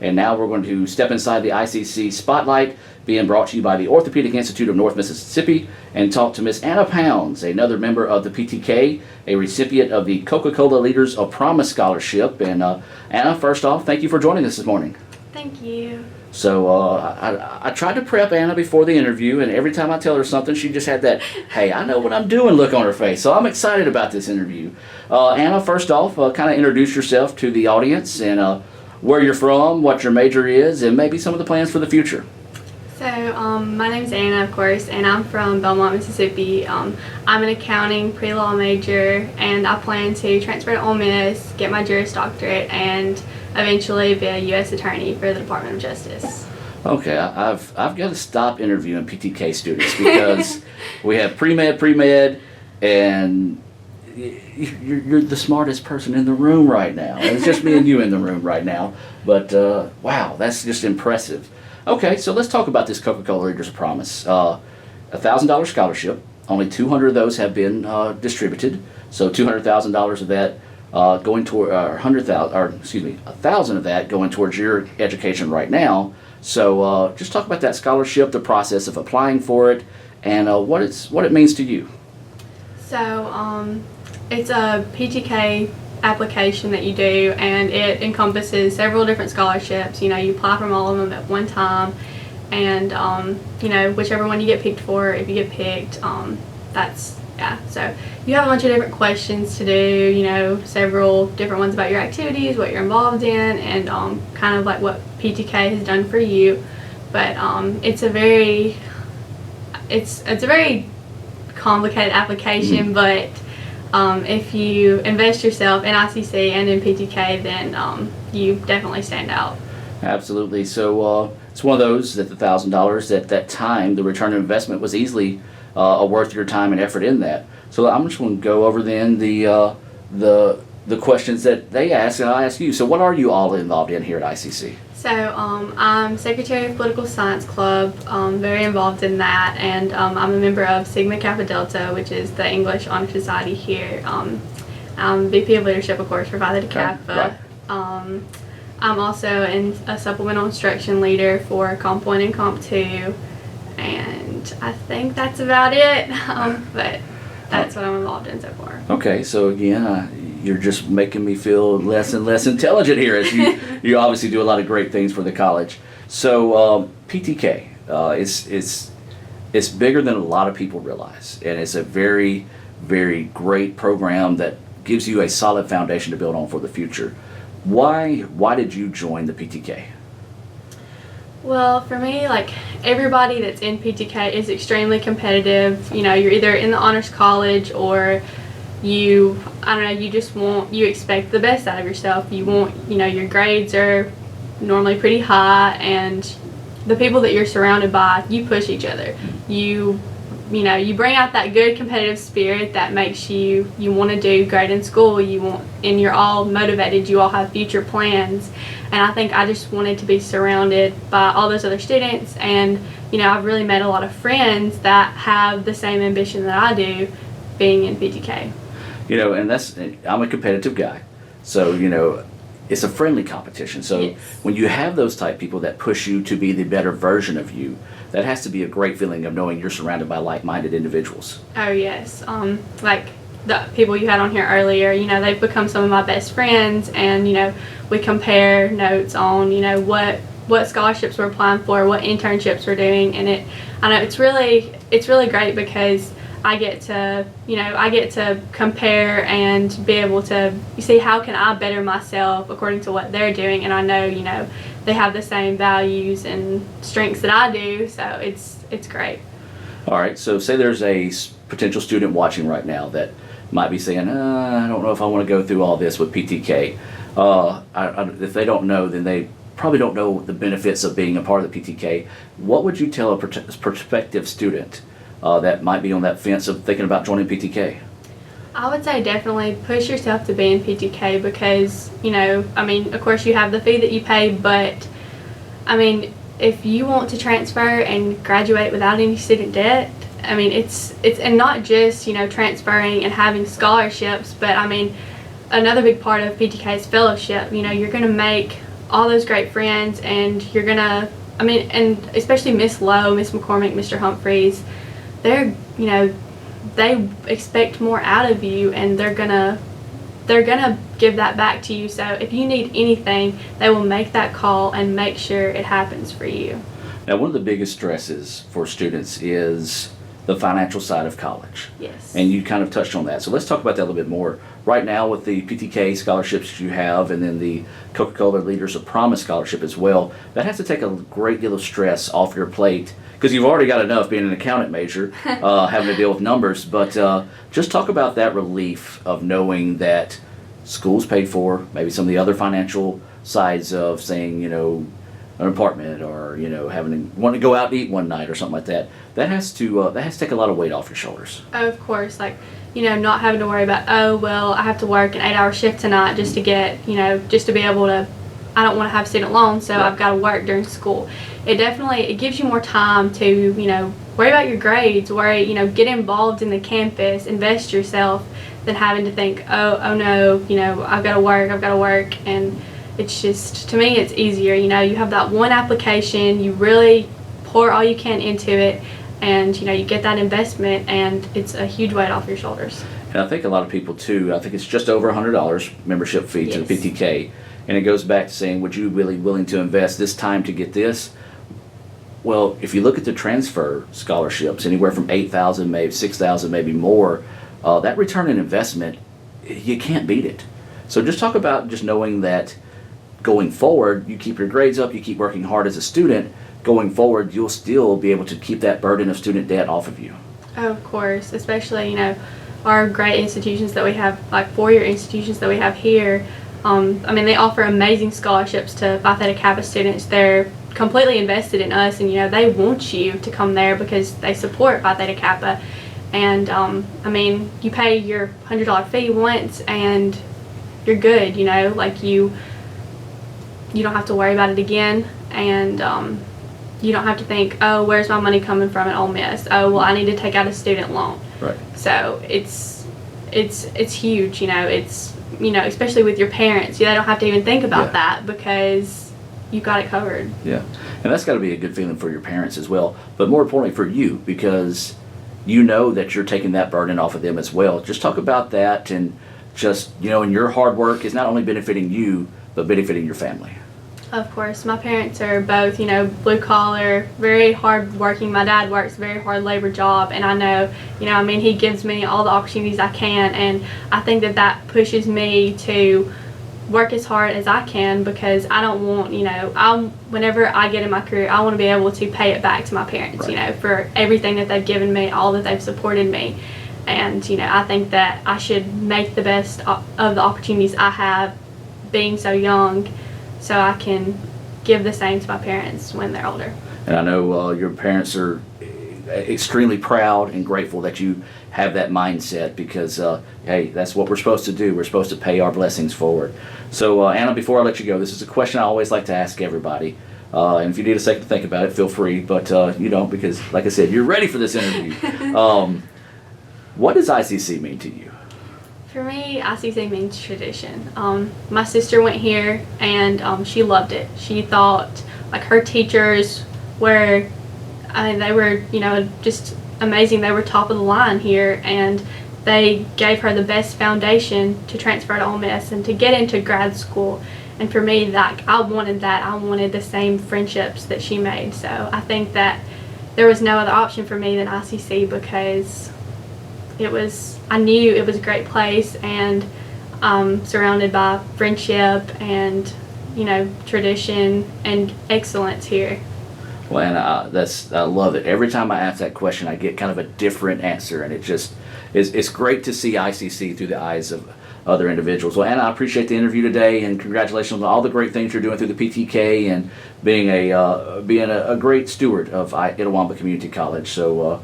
And now we're going to step inside the ICC spotlight, being brought to you by the Orthopedic Institute of North Mississippi, and talk to Miss Anna Pounds, another member of the PTK, a recipient of the Coca-Cola Leaders of Promise Scholarship. And Anna, first off, thank you for joining us this morning. Thank you. So I tried to prep Anna before the interview, and every time I tell her something, she just had that, hey, I know what I'm doing look on her face. So I'm excited about this interview. Anna, first off, kind of introduce yourself to the audience and where you're from, what your major is, and maybe some of the plans for the future. So my name's Anna, of course, and I'm from Belmont, Mississippi. I'm an accounting pre-law major, and I plan to transfer to Ole Miss, get my Juris Doctorate, and eventually be a U.S. Attorney for the Department of Justice. Okay, I've got to stop interviewing PTK students because we have pre-med, and you're the smartest person in the room right now. It's just me and you in the room right now, but wow, that's just impressive. Okay, so let's talk about this Coca-Cola Leaders of Promise. $1,000 scholarship. Only 200 of those have been distributed. So $200,000 of that going toward, $1,000 of that going towards your education right now. So just talk about that scholarship, the process of applying for it, and what it means to you. So it's a PTK application that you do, and it encompasses several different scholarships. You apply from all of them at one time, and whichever one you get picked for, if you get picked, so you have a bunch of different questions to do, several different ones about your activities, what you're involved in, and kind of like what PTK has done for you. But it's a very complicated application, but if you invest yourself in ICC and in PTK, then you definitely stand out. Absolutely. So it's one of those that the $1,000 at that time, the return on investment was easily worth your time and effort in that. So I'm just going to go over then the questions that they ask, and I'll ask you. So what are you all involved in here at ICC? So I'm Secretary of Political Science Club, very involved in that, and I'm a member of Sigma Kappa Delta, which is the English Honor Society here. I'm VP of Leadership, of course, for Phi Theta Kappa. Right. I'm also a supplemental instruction leader for Comp 1 and Comp 2, and I think that's about it, but that's what I'm involved in so far. Okay, so again, you're just making me feel less and less intelligent here as you obviously do a lot of great things for the college. So PTK, it's bigger than a lot of people realize, and it's a very, very great program that gives you a solid foundation to build on for the future. Why did you join the PTK? Well, for me, like everybody that's in PTK is extremely competitive. You're either in the honors college or you expect the best out of yourself. You want, your grades are normally pretty high, and the people that you're surrounded by, you push each other. You bring out that good competitive spirit that makes you want to do great in school. And you're all motivated. You all have future plans. And I think I just wanted to be surrounded by all those other students, and I've really met a lot of friends that have the same ambition that I do, being in PTK. And I'm a competitive guy, so it's a friendly competition. So yes. When you have those type people that push you to be the better version of you, that has to be a great feeling of knowing you're surrounded by like-minded individuals. Oh yes, like the people you had on here earlier, they've become some of my best friends, and we compare notes on what scholarships we're applying for, what internships we're doing, and I know it's really great because I get to compare and be able to see how can I better myself according to what they're doing, and I know they have the same values and strengths that I do, so it's great. All right, so say there's a potential student watching right now that might be saying, I don't know if I want to go through all this with PTK. If they don't know, then they probably don't know the benefits of being a part of the PTK. What would you tell a prospective student that might be on that fence of thinking about joining PTK? I would say definitely push yourself to be in PTK because, of course you have the fee that you pay, but, if you want to transfer and graduate without any student debt, it's and not just, transferring and having scholarships, but, another big part of PTK is fellowship. You're going to make all those great friends, and you're gonna, I mean, and especially Miss Lowe, Miss McCormick, Mr. Humphreys, they're, you know, they expect more out of you, and they're gonna give that back to you. So if you need anything, they will make that call and make sure it happens for you. Now, one of the biggest stresses for students is the financial side of college. Yes. And you kind of touched on that. So let's talk about that a little bit more. Right now with the PTK scholarships you have, and then the Coca-Cola Leaders of Promise scholarship as well, that has to take a great deal of stress off your plate, because you've already got enough being an accountant major, having to deal with numbers. But just talk about that relief of knowing that school's paid for, maybe some of the other financial sides of saying, you know, an apartment, or, you know, want to go out and eat one night or something like that. That has to take a lot of weight off your shoulders. Oh, of course, like, you know, not having to worry about, oh, well, I have to work an 8-hour shift tonight just to get, you know, just to be able to, I don't want to have student loans, so Right. I've got to work during school. It gives you more time to, you know, worry about your grades, you know, get involved in the campus, invest yourself, than having to think, oh no, you know, I've got to work, and it's just, to me, it's easier. You know, you have that one application, you really pour all you can into it, and, you know, you get that investment, and it's a huge weight off your shoulders. And I think a lot of people too, I think it's just over $100 membership fee to the Yes. PTK. And it goes back to saying, would you really willing to invest this time to get this? Well, if you look at the transfer scholarships, anywhere from $8,000, maybe $6,000, maybe more, that return on investment, you can't beat it. So just talk about just knowing that going forward, you keep your grades up, you keep working hard as a student, going forward, you'll still be able to keep that burden of student debt off of you. Oh, of course, especially, you know, our great institutions that we have, like four-year institutions that we have here. I mean, they offer amazing scholarships to Phi Theta Kappa students. They're completely invested in us, and, you know, they want you to come there because they support Phi Theta Kappa. And, I mean, you pay your $100 fee once, and you're good, you know, like you don't have to worry about it again, and you don't have to think, oh, where's my money coming from at Ole Miss? Oh, well, I need to take out a student loan. Right. So it's huge, you know. It's, you know, especially with your parents, they don't have to even think about that because you've got it covered. Yeah, and that's got to be a good feeling for your parents as well, but more importantly for you, because you know that you're taking that burden off of them as well. Just talk about that, and just, you know, and your hard work is not only benefiting you, but benefiting your family. Of course, my parents are both, you know, blue collar, very hard working. My dad works a very hard labor job, and I know, you know, I mean, he gives me all the opportunities I can, and I think that pushes me to work as hard as I can, because I don't want, you know, whenever I get in my career, I want to be able to pay it back to my parents, you know, for everything that they've given me, all that they've supported me. And, you know, I think that I should make the best of the opportunities I have being so young, so I can give the same to my parents when they're older. And I know your parents are extremely proud and grateful that you have that mindset, because, hey, that's what we're supposed to do. We're supposed to pay our blessings forward. So, Anna, before I let you go, this is a question I always like to ask everybody. And if you need a second to think about it, feel free. But you don't, because, like I said, you're ready for this interview. What does ICC mean to you? For me, ICC means tradition. My sister went here, and she loved it. She thought, like, her teachers were, I mean, they were, you know, just amazing. They were top of the line here, and they gave her the best foundation to transfer to Ole Miss and to get into grad school. And for me, like, I wanted that. I wanted the same friendships that she made. So I think that there was no other option for me than ICC, because I knew it was a great place, and surrounded by friendship and, you know, tradition and excellence here. Well, and I love it. Every time I ask that question, I get kind of a different answer, and it just it's great to see ICC through the eyes of other individuals. Well, Anna, I appreciate the interview today, and congratulations on all the great things you're doing through the PTK and being a great steward of Itawamba Community College. So